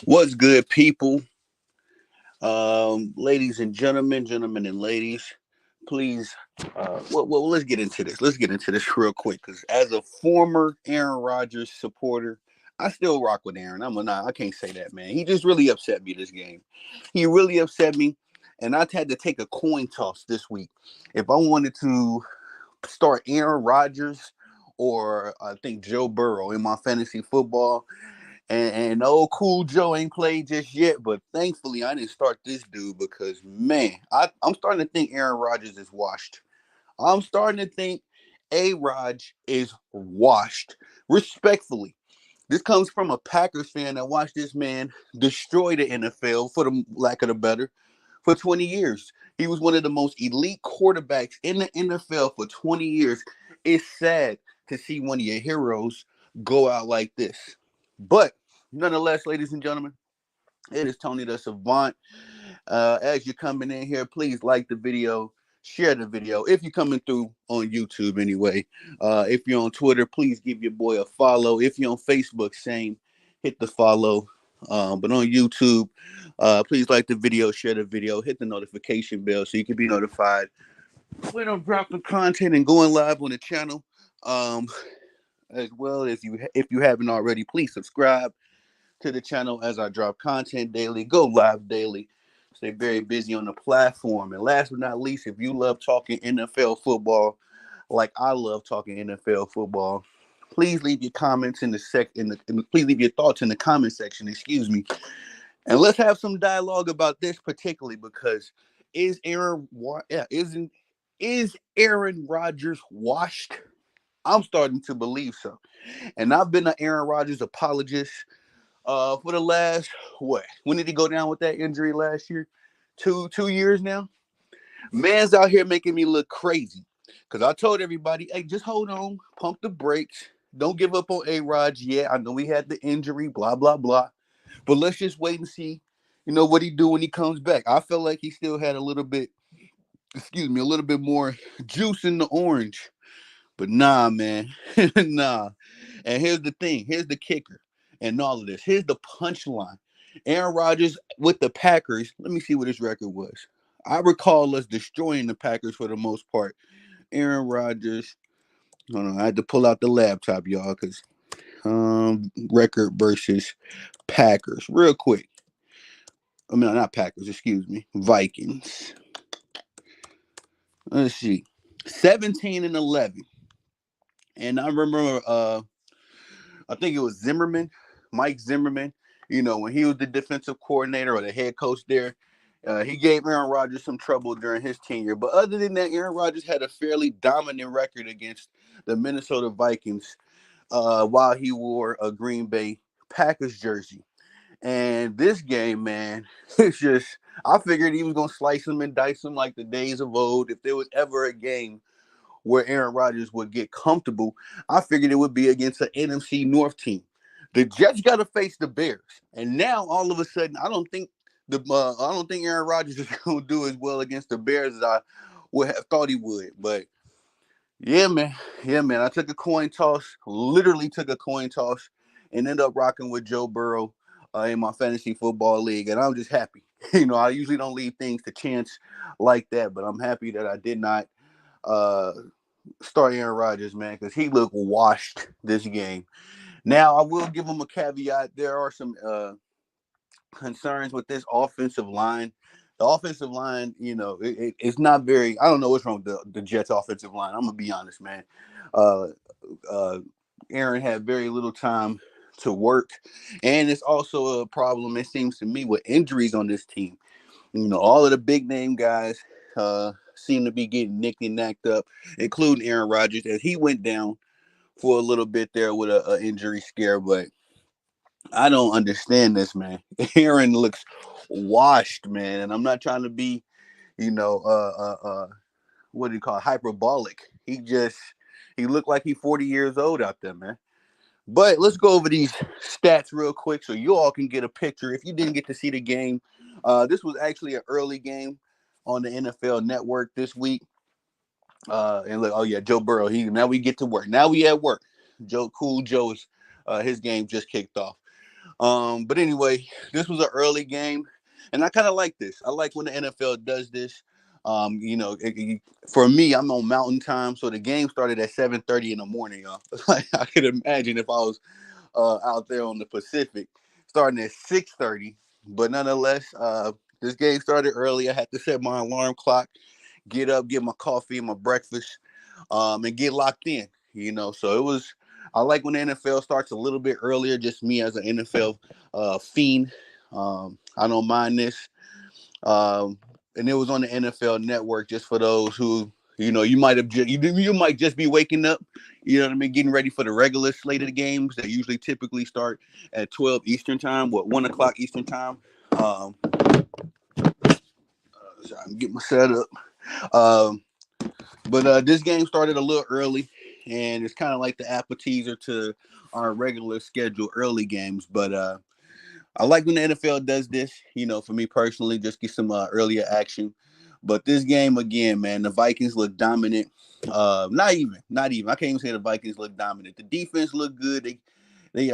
What's good, people? Ladies and gentlemen and ladies, please. Let's get into this. Let's get into this real quick, because as a former Aaron Rodgers supporter, I still rock with Aaron. I can't say that, man. He just really upset me this game. He really upset me, and I had to take a coin toss this week if I wanted to start Aaron Rodgers or I think Joe Burrow in my fantasy football. And old cool Joe ain't played just yet, but thankfully I didn't start this dude because man, I'm starting to think Aaron Rodgers is washed. I'm starting to think A-Rod is washed. Respectfully, this comes from a Packers fan that watched this man destroy the NFL, for the lack of the better, for 20 years. He was one of the most elite quarterbacks in the NFL for 20 years. It's sad to see one of your heroes go out like this. But nonetheless, ladies and gentlemen, it is Tony the Savant. As you're coming in here, please like the video, share the video. If you're coming through on YouTube anyway, if you're on Twitter, please give your boy a follow. If you're on Facebook, same, hit the follow. But on YouTube, please like the video, share the video, hit the notification bell so you can be notified when I'm dropping content and going live on the channel. Um, as well as if you haven't already, please subscribe to the channel as I drop content daily, go live daily, stay very busy on the platform. And last but not least, if you love talking NFL football like I love talking NFL football, please leave your comments please leave your thoughts in the comment section, excuse me. And let's have some dialogue about this particularly because is Aaron yeah, isn't is Aaron Rodgers washed? I'm starting to believe so. And I've been an Aaron Rodgers apologist for the last what? When did he go down with that injury last year? Two years now. Man's out here making me look crazy. Cause I told everybody, hey, just hold on, pump the brakes. Don't give up on A-Rod yet. I know we had the injury, blah, blah, blah. But let's just wait and see, what he do when he comes back. I felt like he still had a little bit, a little bit more juice in the orange. But nah, man. Nah. And here's the thing. Here's the kicker and all of this. Here's the punchline. Aaron Rodgers with the Packers. Let me see what his record was. I recall us destroying the Packers for the most part. Aaron Rodgers. Hold on. I had to pull out the laptop, y'all, because record versus Packers. Real quick. I mean, not Packers, excuse me. Vikings. Let's see. 17-11. And I remember I think it was Zimmerman, Mike Zimmerman. When he was the defensive coordinator or the head coach there, he gave Aaron Rodgers some trouble during his tenure. But other than that, Aaron Rodgers had a fairly dominant record against the Minnesota Vikings while he wore a Green Bay Packers jersey. And this game, man, it's just, I figured he was going to slice him and dice him like the days of old. If there was ever a game where Aaron Rodgers would get comfortable, I figured it would be against an NFC North team. The Jets got to face the Bears, and now all of a sudden, I don't think Aaron Rodgers is going to do as well against the Bears as I would have thought he would. But yeah, man, I took a coin toss, literally took a coin toss, and ended up rocking with Joe Burrow in my fantasy football league, and I'm just happy. I usually don't leave things to chance like that, but I'm happy that I did not uh, start Aaron Rodgers, man, because he looked washed this game. Now, I will give him a caveat. There are some concerns with this offensive line. The offensive line, it's not very. I don't know what's wrong with the Jets' offensive line. I'm gonna be honest, man. Uh, uh, Aaron had very little time to work, and it's also a problem. It seems to me with injuries on this team. All of the big name guys seem to be getting nicked and knocked up, including Aaron Rodgers, as he went down for a little bit there with a injury scare. But I don't understand this, man. Aaron looks washed, man, and I'm not trying to be, what do you call it, hyperbolic. He looked like he's 40 years old out there, man. But let's go over these stats real quick so you all can get a picture. If you didn't get to see the game, this was actually an early game on the NFL Network this week. And look, oh yeah, Joe Burrow. Now we get to work. Now we at work. Joe is his game just kicked off. But anyway, this was an early game, and I kind of like this. I like when the NFL does this. For me, I'm on Mountain Time, so the game started at 7:30 in the morning, y'all. Like I could imagine if I was out there on the Pacific, starting at 6:30. But nonetheless, this game started early. I had to set my alarm clock, get up, get my coffee and my breakfast, and get locked in. So it was. I like when the NFL starts a little bit earlier. Just me as an NFL fiend, I don't mind this. And it was on the NFL Network. Just for those who you might have you might just be waking up. You know what I mean, getting ready for the regular slate of the games that usually typically start at 12 Eastern time, 1 o'clock Eastern time. Um, Sorry, I'm getting my setup. Um, but this game started a little early, and it's kind of like the appetizer to our regular schedule early games. But I like when the NFL does this. For me personally, just get some earlier action. But this game again, man, the Vikings look dominant. Not even. I can't even say the Vikings look dominant. The defense looked good. They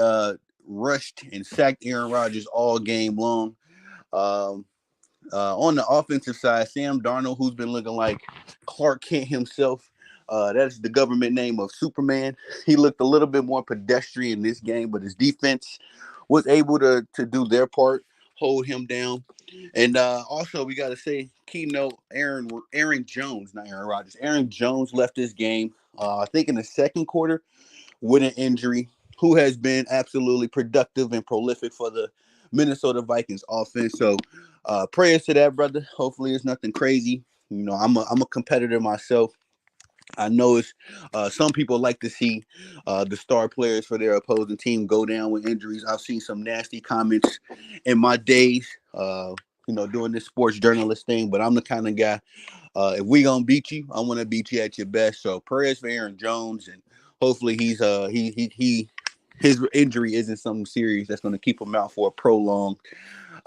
rushed and sacked Aaron Rodgers all game long. Um, on the offensive side, Sam Darnold, who's been looking like Clark Kent himself. That's the government name of Superman. He looked a little bit more pedestrian this game, but his defense was able to do their part, hold him down. And also, we got to say, keynote Aaron Jones, not Aaron Rodgers. Aaron Jones left this game, I think, in the second quarter with an injury, who has been absolutely productive and prolific for the Minnesota Vikings offense. So prayers to that, brother. Hopefully it's nothing crazy. I'm a competitor myself. I know it's some people like to see the star players for their opposing team go down with injuries. I've seen some nasty comments in my days, doing this sports journalist thing, but I'm the kind of guy, if we gonna beat you, I want to beat you at your best. So prayers for Aaron Jones, and hopefully his injury isn't something serious that's going to keep him out for a prolonged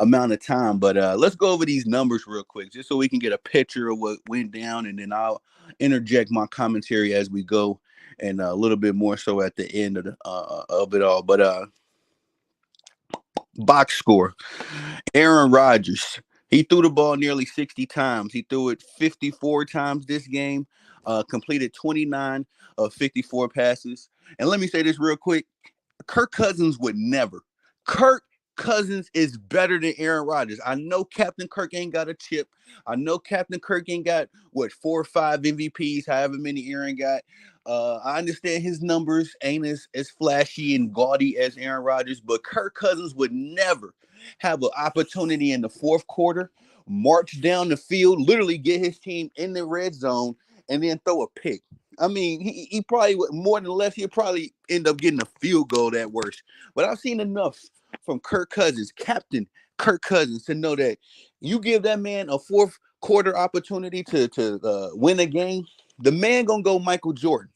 amount of time. But let's go over these numbers real quick, just so we can get a picture of what went down, and then I'll interject my commentary as we go, and a little bit more so at the end of it all. But box score: Aaron Rodgers. He threw the ball nearly 60 times. He threw it 54 times this game. Completed 29 of 54 passes. And let me say this real quick. Kirk Cousins would never. Kirk Cousins is better than Aaron Rodgers. I know Captain Kirk ain't got a chip. I know Captain Kirk ain't got 4 or 5 MVPs, however many Aaron got. I understand his numbers ain't as flashy and gaudy as Aaron Rodgers, but Kirk Cousins would never have an opportunity in the fourth quarter, march down the field, literally get his team in the red zone, and then throw a pick. I mean, he probably would, more than less, he'll probably end up getting a field goal at worst. But I've seen enough from Kirk Cousins, Captain Kirk Cousins, to know that you give that man a fourth quarter opportunity to win a game, the man gonna go Michael Jordan.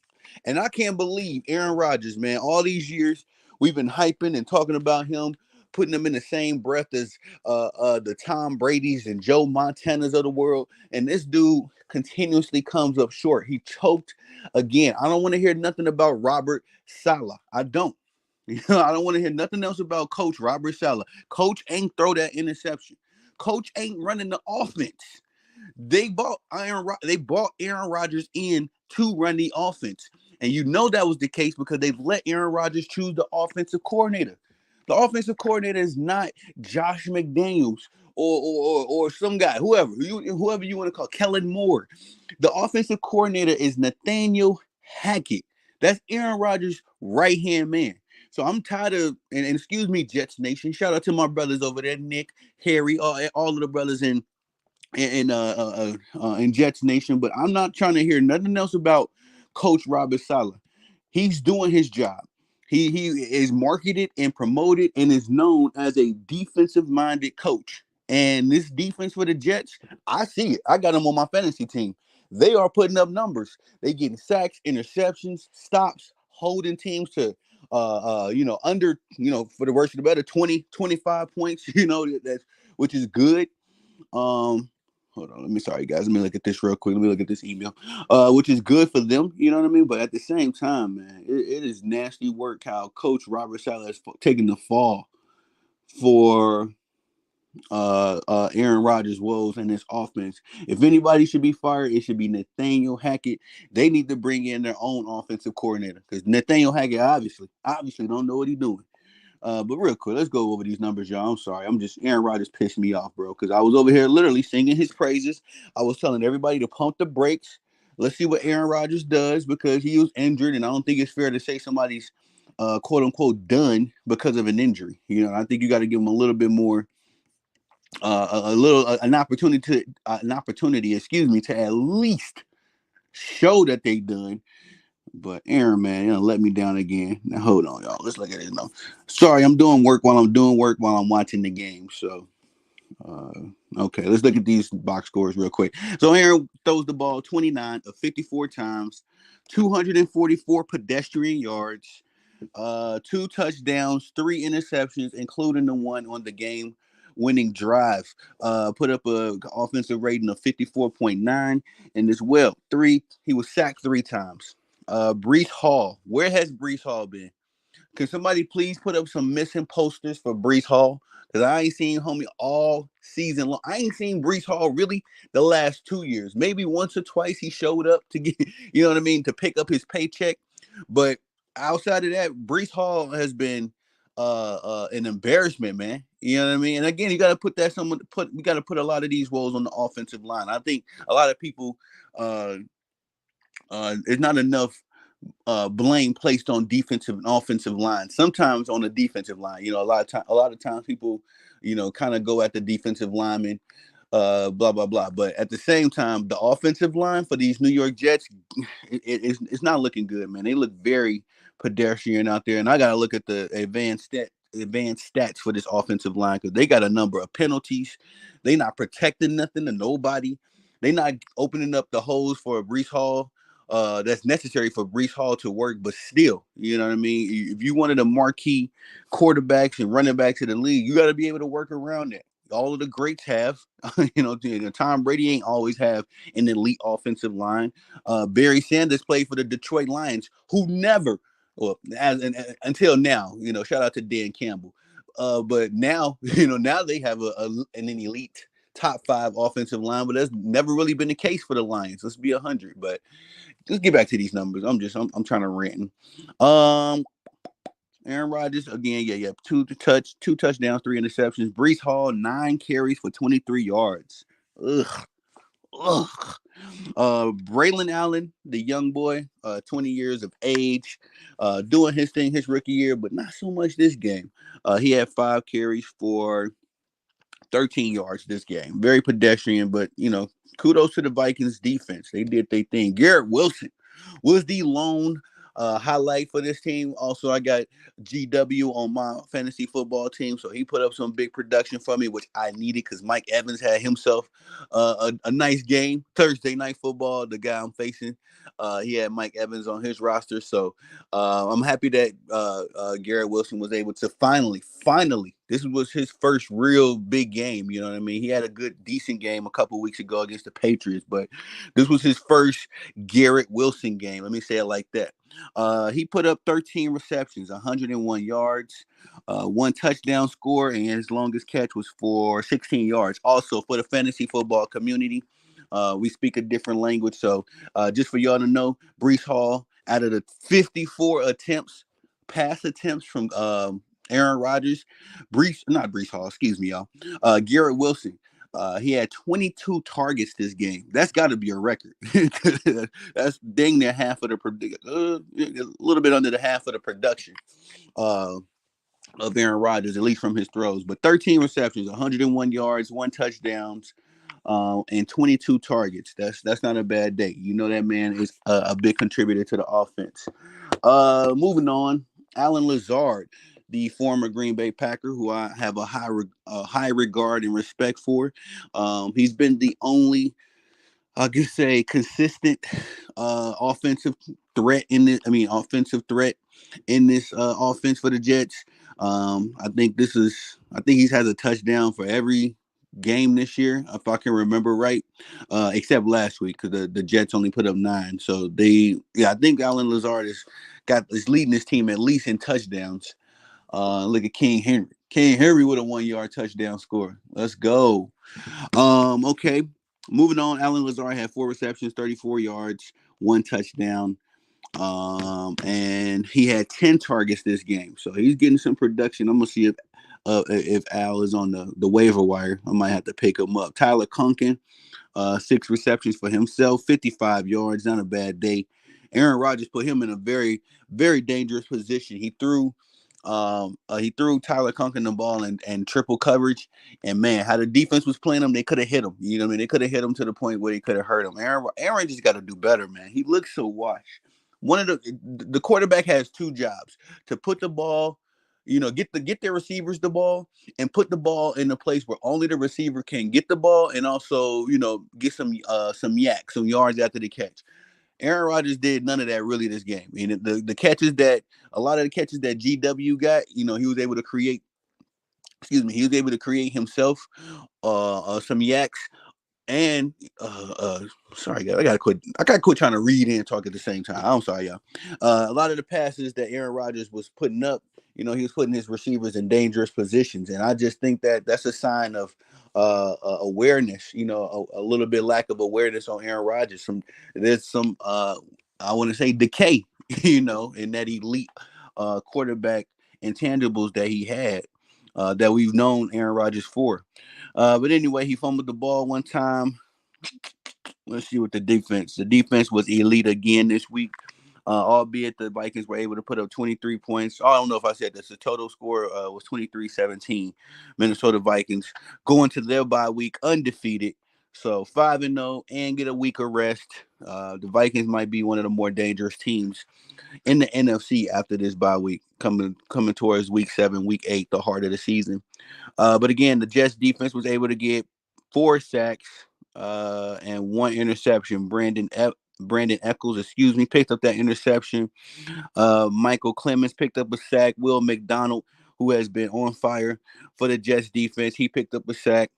And I can't believe Aaron Rodgers, man. All these years we've been hyping and talking about him, putting him in the same breath as the Tom Brady's and Joe Montanas of the world, and this dude continuously comes up short. He choked again. I don't want to hear nothing about Robert Saleh. I don't. I don't want to hear nothing else about Coach Robert Saleh. Coach ain't throw that interception. Coach ain't running the offense. They bought Aaron Rodgers in to run the offense. And you know that was the case because they've let Aaron Rodgers choose the offensive coordinator. The offensive coordinator is not Josh McDaniels or some guy, whoever you want to call, Kellen Moore. The offensive coordinator is Nathaniel Hackett. That's Aaron Rodgers' right hand man. So I'm tired of, and excuse me, Jets Nation. Shout out to my brothers over there, Nick, Harry, all of the brothers in Jets Nation. But I'm not trying to hear nothing else about Coach Robert Saleh. He's doing his job. He is marketed and promoted and is known as a defensive minded coach. And this defense for the Jets, I see it. I got them on my fantasy team. They are putting up numbers. They getting sacks, interceptions, stops, holding teams to under, for the worst of the better, 20, 25 points, that's which is good. Hold on, sorry guys, let me look at this real quick. Let me look at this email, which is good for them, you know what I mean? But at the same time, man, it is nasty work how Coach Robert Saleh is taking the fall for Aaron Rodgers' woes in this offense. If anybody should be fired, it should be Nathaniel Hackett. They need to bring in their own offensive coordinator because Nathaniel Hackett obviously don't know what he's doing. But real quick, let's go over these numbers, y'all. I'm sorry. Aaron Rodgers pissed me off, bro, because I was over here literally singing his praises. I was telling everybody to pump the brakes. Let's see what Aaron Rodgers does because he was injured, and I don't think it's fair to say somebody's quote unquote done because of an injury. I think you got to give him a little bit more, an opportunity, excuse me, to at least show that they done. But Aaron, man, let me down again. Now hold on, y'all. Let's look at it now. Sorry, I'm doing work while I'm watching the game. So, okay, let's look at these box scores real quick. So Aaron throws the ball 29 of 54 times, 244 pedestrian yards, 2 touchdowns, 3 interceptions, including the one on the game winning drive. Put up a offensive rating of 54.9, and as well, he was sacked 3 times. Brees Hall, where has Brees Hall been? Can somebody please put up some missing posters for Brees Hall? Because I ain't seen homie all season long. I ain't seen Brees Hall really the last 2 years. Maybe once or twice he showed up to get, to pick up his paycheck. But outside of that, Brees Hall has been an embarrassment, man. You know what I mean? And again, you got to we got to put a lot of these woes on the offensive line. I think a lot of people, it's not enough blame placed on defensive and offensive line. Sometimes on the defensive line, a lot of times people, kind of go at the defensive lineman, blah blah blah. But at the same time, the offensive line for these New York Jets, it's not looking good, man. They look very pedestrian out there, and I gotta look at the advanced stats for this offensive line because they got a number of penalties. They not protecting nothing to nobody. They not opening up the holes for Brees Hall that's necessary for Brees Hall to work, but still, you know what I mean? If you wanted a marquee quarterbacks and running backs in the league, you got to be able to work around that. All of the greats have, Tom Brady ain't always have an elite offensive line. Barry Sanders played for the Detroit Lions, who never, well, until now, shout out to Dan Campbell. But now, now they have an elite top 5 offensive line, but that's never really been the case for the Lions. Let's be 100. But let's get back to these numbers. I'm trying to rant. Aaron Rodgers again, yeah, two touchdowns, 3 interceptions. Brees Hall 9 carries for 23 yards. Ugh. Braylon Allen, the young boy, 20 years of age, doing his thing his rookie year, but not so much this game. He had 5 carries for 13 yards this game. Very pedestrian, but kudos to the Vikings defense. They did their thing. Garrett Wilson was the lone highlight for this team. Also, I got GW on my fantasy football team, so he put up some big production for me, which I needed because Mike Evans had himself a nice game. Thursday night football, the guy I'm facing, he had Mike Evans on his roster, so I'm happy that Garrett Wilson was able to finally, this was his first real big game. You know what I mean? He had a good, decent game a couple weeks ago against the Patriots, but this was his first Garrett Wilson game. Let me say it like that. He put up 13 receptions, 101 yards, 1 touchdown score, and his longest catch was for 16 yards. Also, for the fantasy football community, we speak a different language. So just for y'all to know, Brees Hall, out of the 54 pass attempts from Aaron Rodgers, not Brees Hall, excuse me, y'all. Garrett Wilson, he had 22 targets this game. That's got to be a record. That's dang near half of the a little bit under the half of the production of Aaron Rodgers, at least from his throws. But 13 receptions, 101 yards, 1 touchdowns, and 22 targets. That's not a bad day. That man is a big contributor to the offense. Moving on, Alan Lazard, the former Green Bay Packer, who I have a high regard and respect for. He's been the only, I could say, consistent offensive threat in this. Offensive threat in this offense for the Jets. I think he's had a touchdown for every game this year, if I can remember right, except last week because the Jets only put up 9. So I think Alan Lazard is leading this team at least in touchdowns. Look at King Henry. King Henry with a 1 yard touchdown score. Let's go. Okay. Moving on, Alan Lazard had 4 receptions, 34 yards, 1 touchdown. And he had 10 targets this game. So he's getting some production. I'm gonna see if Al is on the waiver wire. I might have to pick him up. Tyler Conkin, 6 receptions for himself, 55 yards, not a bad day. Aaron Rodgers put him in a very, very dangerous position. He threw Tyler Conkin the ball and triple coverage. And man, how the defense was playing him, they could have hit him. You know what I mean? They could have hit him to the point where they could have hurt him. Aaron just got to do better, man. He looks so washed. One of the quarterback has two jobs: to put the ball, get their receivers the ball and put the ball in a place where only the receiver can get the ball, and also get some yards after the catch. Aaron Rodgers did none of that really this game. I mean, the catches that a lot of the catches that GW got, he was able to create. Excuse me, he was able to create himself some yaks. And sorry guys, I gotta quit trying to read and talk at the same time. I'm sorry, y'all. A lot of the passes that Aaron Rodgers was putting up, he was putting his receivers in dangerous positions, and I just think that that's a sign of awareness. A little bit lack of awareness on Aaron Rodgers. There's some I want to say decay, in that elite quarterback intangibles that he had, that we've known Aaron Rodgers for. But anyway, he fumbled the ball one time. Let's see what the defense. The defense was elite again this week. Albeit the Vikings were able to put up 23 points. I don't know if I said this. The total score was 23-17. Minnesota Vikings going to their bye week undefeated. So 5-0 and get a week of rest. The Vikings might be one of the more dangerous teams in the NFC after this bye week, coming towards week 7, week 8, the heart of the season. But again, the Jets defense was able to get 4 sacks and 1 interception. Brandon Eccles, picked up that interception. Michael Clemens picked up a sack. Will McDonald, who has been on fire for the Jets defense, he picked up a sack.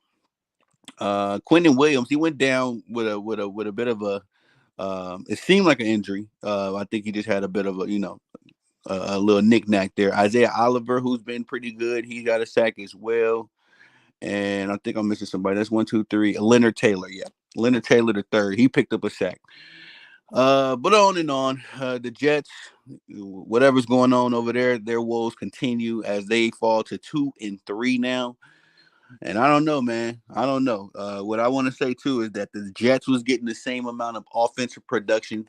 Quentin Williams, he went down with a bit of a it seemed like an injury. I think he just had a bit of a little knick-knack there. Isaiah Oliver, who's been pretty good, he got a sack as well. And I think I'm missing somebody. That's 1, 2, 3. Leonard Taylor, yeah. Leonard Taylor the third. He picked up a sack. But on and on. The Jets, whatever's going on over there, their woes continue as they fall to 2-3 now. And I don't know, man. I don't know. What I want to say too is that the Jets was getting the same amount of offensive production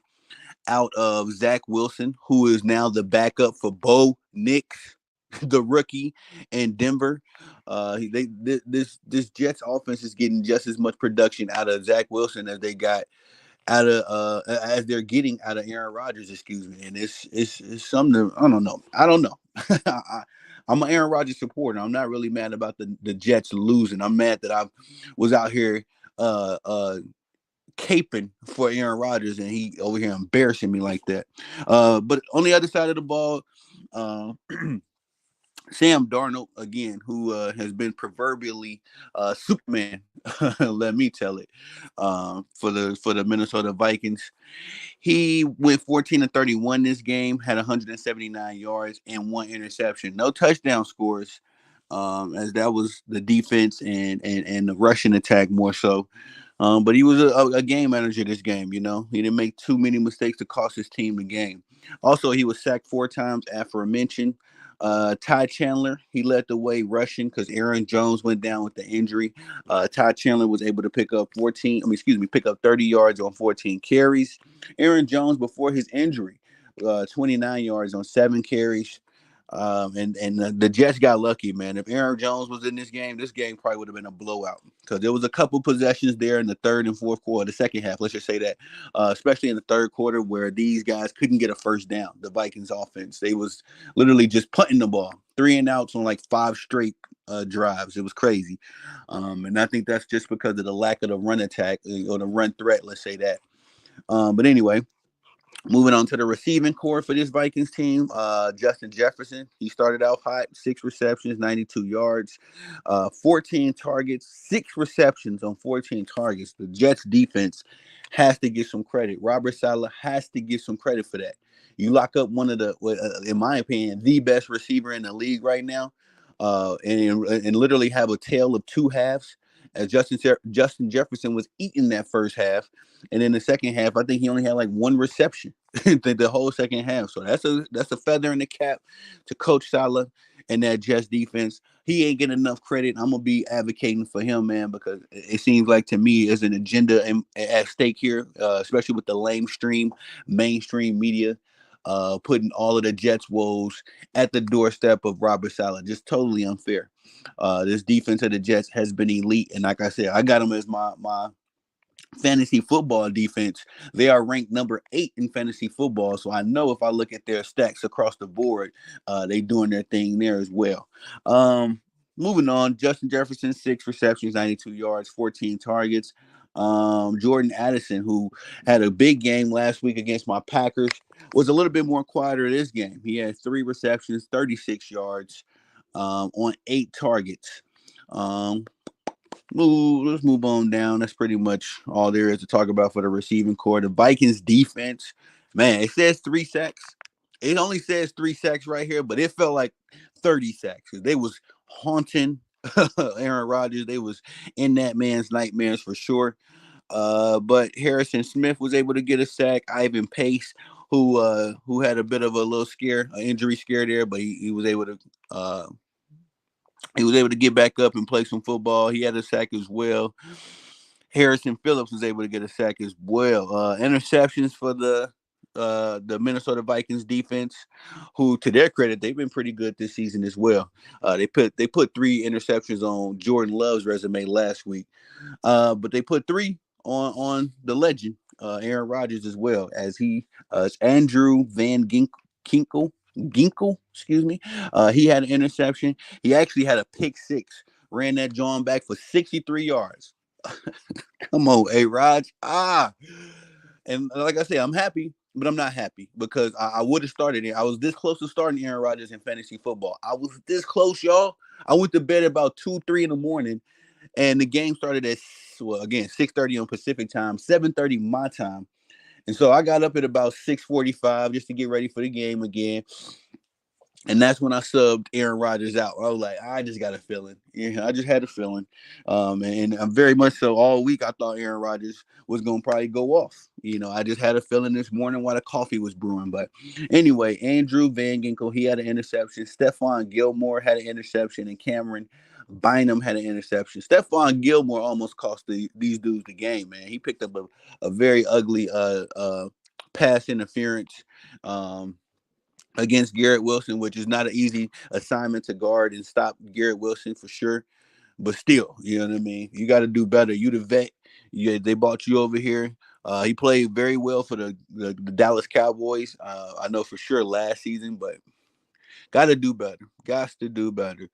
out of Zach Wilson, who is now the backup for Bo Nix, the rookie in Denver. This Jets offense is getting just as much production out of Zach Wilson as they got out of as they're getting out of Aaron Rodgers. Excuse me, and it's something. I don't know. I'm an Aaron Rodgers supporter. I'm not really mad about the Jets losing. I'm mad that I was out here caping for Aaron Rodgers and he over here embarrassing me like that. But on the other side of the ball, Sam Darnold again, who has been proverbially Superman, let me tell it, for the Minnesota Vikings. He went 14-31 this game, had 179 yards and 1 interception, no touchdown scores, as that was the defense and the rushing attack more so. But he was a game manager this game. He didn't make too many mistakes to cost his team the game. Also, he was sacked 4 times, aforementioned. Ty Chandler, he led the way rushing because Aaron Jones went down with the injury. Ty Chandler was able to pick up 30 yards on 14 carries. Aaron Jones, before his injury, 29 yards on 7 carries. And the Jets got lucky, man. If Aaron Jones was in this game probably would have been a blowout because there was a couple possessions there in the third and fourth quarter, the second half, let's just say that, especially in the third quarter where these guys couldn't get a first down. The Vikings offense, they was literally just punting the ball, 3 and outs on like 5 straight drives. It was crazy. And I think that's just because of the lack of the run attack or the run threat, let's say that. But anyway, moving on to the receiving core for this Vikings team, Justin Jefferson. He started out hot, 6 receptions, 92 yards, 14 targets, 6 receptions on 14 targets. The Jets defense has to get some credit. Robert Saleh has to get some credit for that. You lock up one of the, in my opinion, the best receiver in the league right now. and literally have a tale of two halves. As Justin Jefferson was eating that first half, and in the second half, I think he only had like one reception the whole second half. So that's a feather in the cap to Coach Salah and that Jets defense. He ain't getting enough credit. I'm gonna be advocating for him, man, because it seems like to me there's an agenda at stake here, especially with the mainstream media, putting all of the Jets woes at the doorstep of Robert Saleh. Just totally unfair. This defense of the Jets has been elite, and like I said, I got them as my fantasy football defense. They are ranked number 8 in fantasy football, so I know if I look at their stacks across the board, they doing their thing there as well. Moving on, Justin Jefferson, 6 receptions, 92 yards, 14 targets. Jordan Addison, who had a big game last week against my Packers, was a little bit more quieter this game. He had 3 receptions, 36 yards, on 8 targets. Um, let's move on down. That's pretty much all there is to talk about for the receiving core. The Vikings defense, man, it says 3 sacks. It only says 3 sacks right here, but it felt like 30 sacks. They was haunting Aaron Rodgers. They was in that man's nightmares for sure. But Harrison Smith was able to get a sack. Ivan Pace, who had a bit of a little scare, an injury scare there, but he was able to get back up and play some football. He had a sack as well. Harrison Phillips was able to get a sack as well. Interceptions for the Minnesota Vikings defense, who to their credit, they've been pretty good this season as well. They put 3 interceptions on Jordan Love's resume last week. But they put 3 on the legend, Aaron Rodgers as well, as Andrew Van Ginkle, excuse me. He had an interception. He actually had a pick 6, ran that John back for 63 yards. Come on, A-Rod. And like I said, I'm happy, but I'm not happy because I would have started it. I was this close to starting Aaron Rodgers in fantasy football. I was this close, y'all. I went to bed about 2, 3 in the morning, and the game started at, well, again, 6:30 on Pacific time, 7:30 my time. And so I got up at about 6:45 just to get ready for the game again. And that's when I subbed Aaron Rodgers out. I was like, I just got a feeling. Yeah, I just had a feeling. And I'm very much so all week I thought Aaron Rodgers was going to probably go off. I just had a feeling this morning while the coffee was brewing. But anyway, Andrew Van Ginkel, he had an interception. Stephon Gilmore had an interception. And Cameron Bynum had an interception. Stephon Gilmore almost cost these dudes the game, man. He picked up a very ugly pass interference. Against Garrett Wilson, which is not an easy assignment to guard and stop Garrett Wilson for sure. But still, you know what I mean? You got to do better. You the vet. They brought you over here. He played very well for the Dallas Cowboys. I know for sure last season, but got to do better. Got to do better.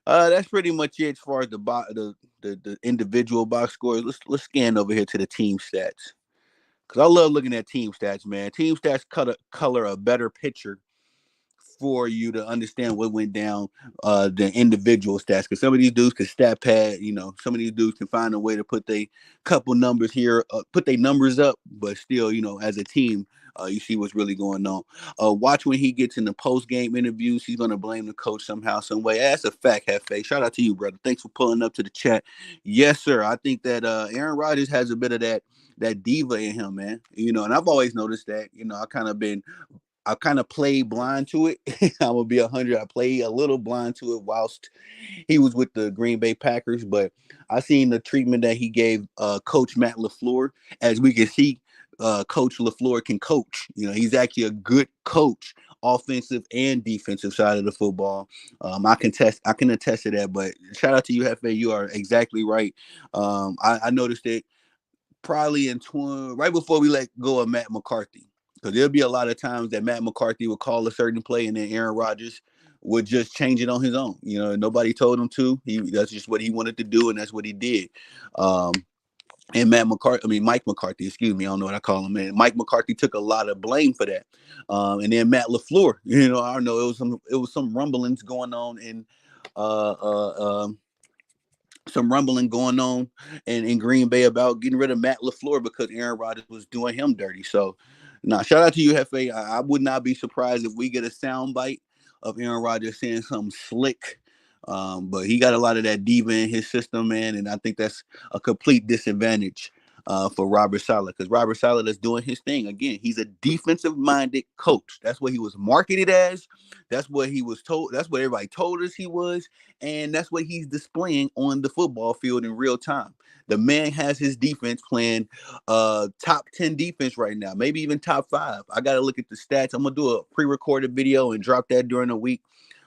That's pretty much it as far as the individual box scores. Let's scan over here to the team stats, because I love looking at team stats, man. Team stats color a better picture for you to understand what went down, the individual stats. Because some of these dudes can stat pad, some of these dudes can find a way to put their couple numbers here, put their numbers up, but still, as a team, you see what's really going on. Watch when he gets in the post-game interviews, he's going to blame the coach somehow, some way. That's a fact, Hefe. Shout out to you, brother. Thanks for pulling up to the chat. Yes, sir. I think that Aaron Rodgers has a bit of that diva in him, man. And I've always noticed that. I kind of played blind to it. I'm gonna be 100. I played a little blind to it whilst he was with the Green Bay Packers, but I seen the treatment that he gave Coach Matt LaFleur. As we can see, Coach LaFleur can coach. He's actually a good coach, offensive and defensive side of the football. I can attest to that. But shout out to you, Hefe. You are exactly right. I noticed it probably right before we let go of Matt McCarthy. Because there'll be a lot of times that Matt McCarthy would call a certain play and then Aaron Rodgers would just change it on his own. Nobody told him to. That's just what he wanted to do, and that's what he did. And Mike McCarthy, excuse me, I don't know what I call him, man. Mike McCarthy took a lot of blame for that. And then Matt LaFleur, I don't know, it was some rumblings going on in some rumbling going on in Green Bay about getting rid of Matt LaFleur because Aaron Rodgers was doing him dirty. So, shout out to you, Hefe. I would not be surprised if we get a soundbite of Aaron Rodgers saying something slick But he got a lot of that diva in his system, man, and I think that's a complete disadvantage for Robert Saleh, because Robert Saleh is doing his thing again. He's a defensive-minded coach. That's what he was marketed as. That's what he was told. That's what everybody told us he was, and that's what he's displaying on the football field in real time. The man has his defense playing top 10 defense right now, maybe even top 5. I got to look at the stats. I'm gonna do a pre-recorded video and drop that during the week,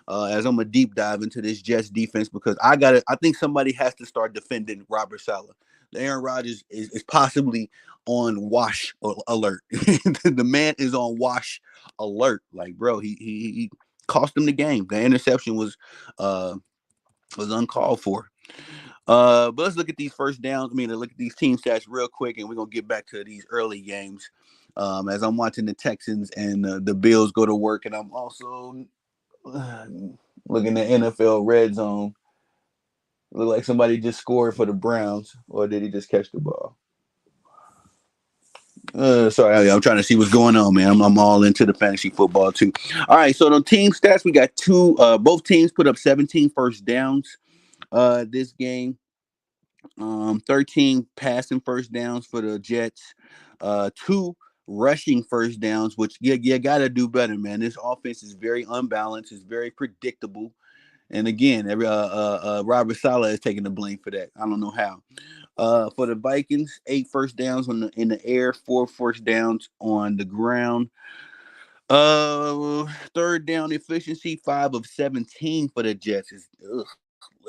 as I'm gonna deep dive into this Jets defense, because I think somebody has to start defending Robert Saleh. Aaron Rodgers is possibly on wash alert. The man is on wash alert. Like, bro, he cost him the game. The interception uh was uncalled for. But let's look at these first downs. I mean, look at these team stats real quick, and we're gonna get back to these early games. As I'm watching the Texans and the Bills go to work, and I'm also looking at NFL red zone. Look like somebody just scored for the Browns, or did he just catch the ball? Sorry, I'm trying to see what's going on, man. I'm all into the fantasy football too. All right, so the team stats, we got two. Both teams put up 17 first downs. This game, 13 passing first downs for the Jets. Two rushing first downs, which you got to do better, man. This offense is very unbalanced. It's very predictable. And again, Robert Saleh is taking the blame for that. I don't know how. For the Vikings, 8 first downs in the air, 4 first downs on the ground. Third down efficiency, 5 of 17 for the Jets.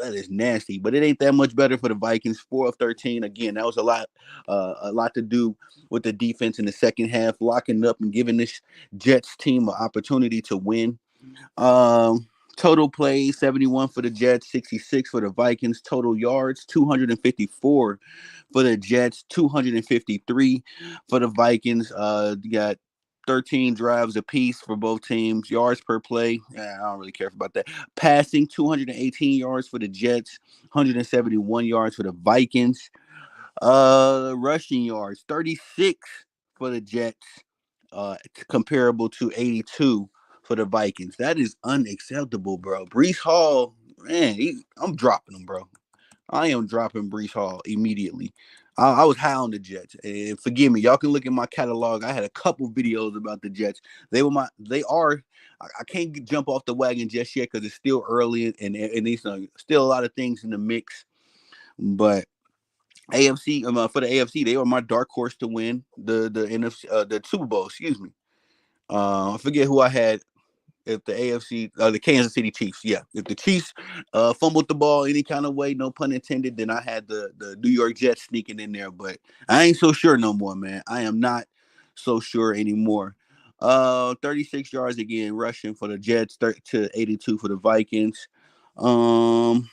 That is nasty, but it ain't that much better for the Vikings. 4 of 13. Again, that was a lot to do with the defense in the second half, locking up and giving this Jets team an opportunity to win. Total plays, 71 for the Jets, 66 for the Vikings. Total yards, 254 for the Jets, 253 for the Vikings. You got 13 drives apiece for both teams. Yards per play, I don't really care about that. Passing, 218 yards for the Jets, 171 yards for the Vikings. Rushing yards, 36 for the Jets, comparable to 82 for the Vikings. That is unacceptable, bro. Breece Hall, man, I'm dropping him, bro. I am dropping Breece Hall immediately. I was high on the Jets, and forgive me, y'all can look at my catalog. I had a couple videos about the Jets. They are. I can't jump off the wagon just yet because it's still early, and there's still a lot of things in the mix. But AFC, for the AFC, they were my dark horse to win the NFC, the Super Bowl. Excuse me. I forget who I had. If the AFC, the Kansas City Chiefs, yeah. If the Chiefs fumbled the ball any kind of way, no pun intended, then I had the New York Jets sneaking in there. But I ain't so sure no more, man. I am not so sure anymore. 36 yards again rushing for the Jets, to 82 for the Vikings. Um,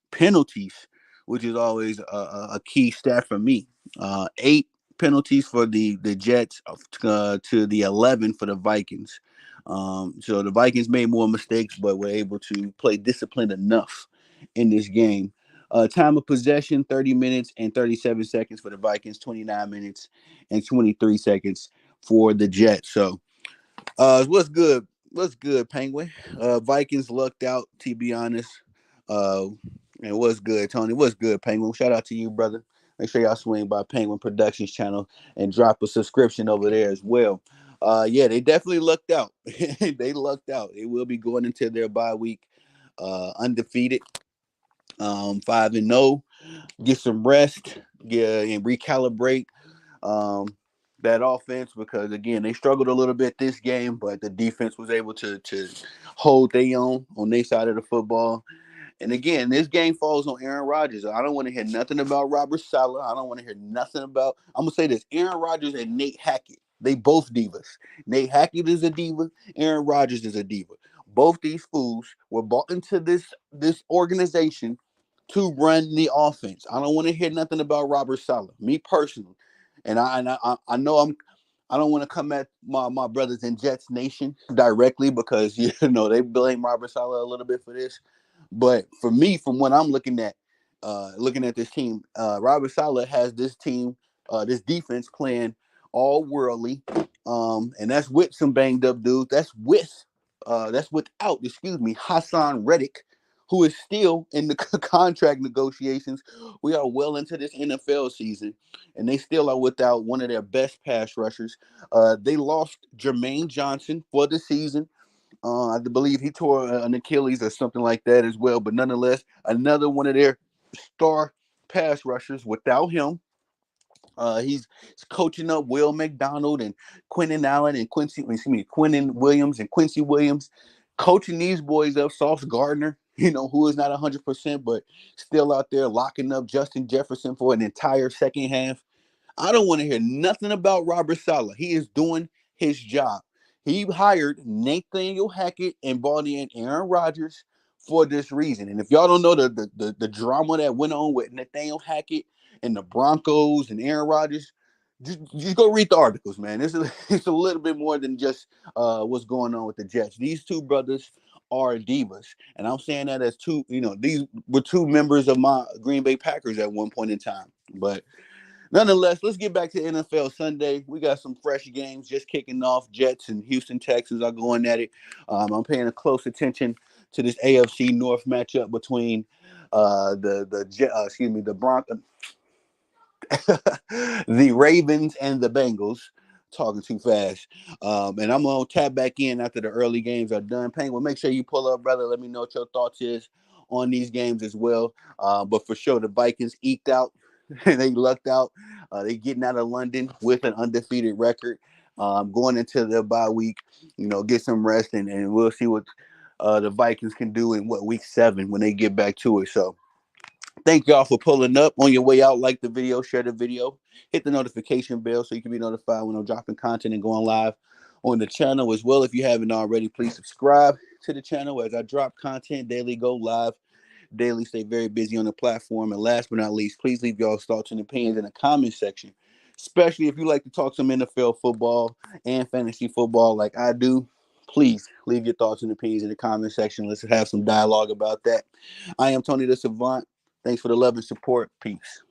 Penalties, which is always a key stat for me. 8 penalties for the Jets, to the 11 for the Vikings. So the Vikings made more mistakes, but were able to play disciplined enough in this game. Time of possession, 30 minutes and 37 seconds for the Vikings, 29 minutes and 23 seconds for the Jets. So what's good? What's good, Penguin? Vikings lucked out, to be honest. Uh, and what's good, Tony? What's good, Penguin? Shout out to you, brother. Make sure y'all swing by Penguin Productions channel and drop a subscription over there as well. Yeah, they definitely lucked out. They lucked out. They will be going into their bye week, undefeated, 5-0. Get some rest, and recalibrate um, that offense, because again they struggled a little bit this game, but the defense was able to hold their own on their side of the football. And again, this game falls on Aaron Rodgers. I don't want to hear nothing about Robert Saleh. I don't want to hear nothing about. I'm gonna say this: Aaron Rodgers and Nate Hackett. They both divas. Nate Hackett is a diva. Aaron Rodgers is a diva. Both these fools were brought into this organization to run the offense. I don't want to hear nothing about Robert Saleh. Me personally, and I know I don't want to come at my brothers in Jets Nation directly, because they blame Robert Saleh a little bit for this. But for me, from what I'm looking at this team, Robert Saleh has this team, this defense playing all worldly, and that's with some banged up dudes. That's without, excuse me, Hassan Reddick, who is still in the contract negotiations. We are well into this NFL season, and they still are without one of their best pass rushers. They lost Jermaine Johnson for the season. I believe he tore an Achilles or something like that as well. But nonetheless, another one of their star pass rushers without him. He's coaching up Will McDonald and Quentin Allen and Quentin Williams and Quincy Williams, coaching these boys up. Sauce Gardner, who is not 100%, but still out there locking up Justin Jefferson for an entire second half. I don't want to hear nothing about Robert Saleh. He is doing his job. He hired Nathaniel Hackett and brought in Aaron Rodgers for this reason. And if y'all don't know the drama that went on with Nathaniel Hackett and the Broncos and Aaron Rodgers, just go read the articles, man. It's a little bit more than just what's going on with the Jets. These two brothers are divas, and I'm saying that as two. These were two members of my Green Bay Packers at one point in time, but. Nonetheless, let's get back to NFL Sunday. We got some fresh games just kicking off. Jets and Houston Texans are going at it. I'm paying a close attention to this AFC North matchup between the Broncos, the Ravens and the Bengals. Talking too fast. And I'm going to tap back in after the early games are done. Penguin, make sure you pull up, brother. Let me know what your thoughts is on these games as well. But for sure, the Vikings eked out. They lucked out. They getting out of London with an undefeated record. Going into the bye week, get some rest, and we'll see what the Vikings can do in week 7 when they get back to it. So thank y'all for pulling up. On your way out, like the video, share the video, hit the notification bell so you can be notified when I'm dropping content and going live on the channel as well. If you haven't already, please subscribe to the channel as I drop content daily, go live daily, stay very busy on the platform. And last but not least, please leave y'all's thoughts and opinions in the comment section, especially if you like to talk some NFL football and fantasy football like I do. Please leave your thoughts and opinions in the comment section. Let's have some dialogue about that. I am Tony the Savant. Thanks for the love and support. Peace.